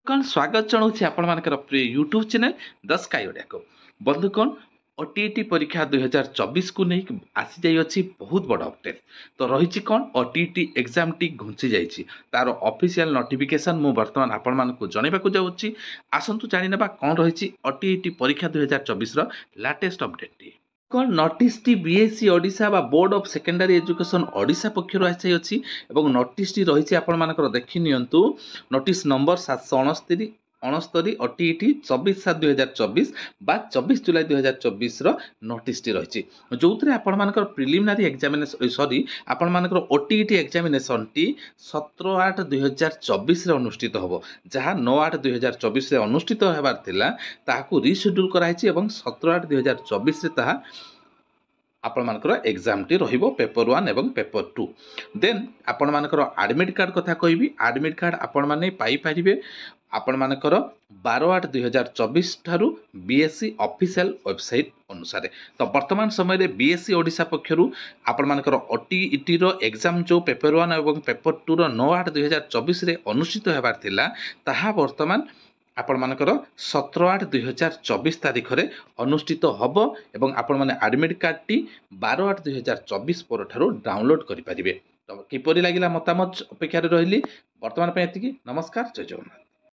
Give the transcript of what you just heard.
कौन स्वागत जनाऊँ आपण प्रिय YouTube channel the sky Odia को बंधुकण ओटीईटी परीक्षा 2024 को नहीं आसी जाई अछि बहुत बड़ अपडेट तो रही कौन ओटीईटी एग्जाम टी घुंची जाइए तार ऑफिशियल नोटिफिकेशन मु वर्तमान आपण मानक जनइबा जाऊँगी आसतु जानी ना कौन रही ओटीईटी परीक्षा 2024 लाटेस्ट अपडेट टी कौन नोटिस टी बीएससी ओडिशा बा board of secondary education Odisha पक्षर आसी अछि एवं नोटिस टी रही आपण मानकर देखि नियंतु नोटिस नंबर 769 ओटीईटी 24/7/2024 बा 24 जुलाई 2024 नोटिस टी रही जो आपण मानकर प्रिलिमिनारी एग्जामिनेशन सॉरी आपण मानकर ओटीईटी एग्जामिनेशन टी 17/8/2024 अनुष्ठित होबो जहां 9/8/2024 रे अनुष्ठित हेबार थिला ताहाकू रिशेड्यूल कराइछि एवं 17/8/2024 रे ताहा आपण मानकर एग्जाम टी रहिबो पेपर 1 एवं पेपर 2 देन आपण मानकर एडमिट कार्ड कथा कहबी एडमिट कार्ड आपण माने पाई परिबे आपण मानकर 12/8/2024 ठारू बीएससी ऑफिशियल वेबसाइट अनुसार तो वर्तमान समय रे बीएससी ओडिशा पक्षरु आपण मानकर ओटीईटी रो एग्जाम जो पेपर 1 एवं पेपर 2 रो 9/8/2024 रे अनुष्ठित हेबार थिला ताहा वर्तमान आपण मानकर 17/8/2024 तारीख रे अनुष्ठित हबो एवं आपण माने एडमिट कार्ड टी 12/8/2024 पर ठारू डाउनलोड करि परिबे तो किपरि लागिला मतामत अपेक्षा रे रहिली वर्तमान पे एतिकी नमस्कार जय जगन्नाथ।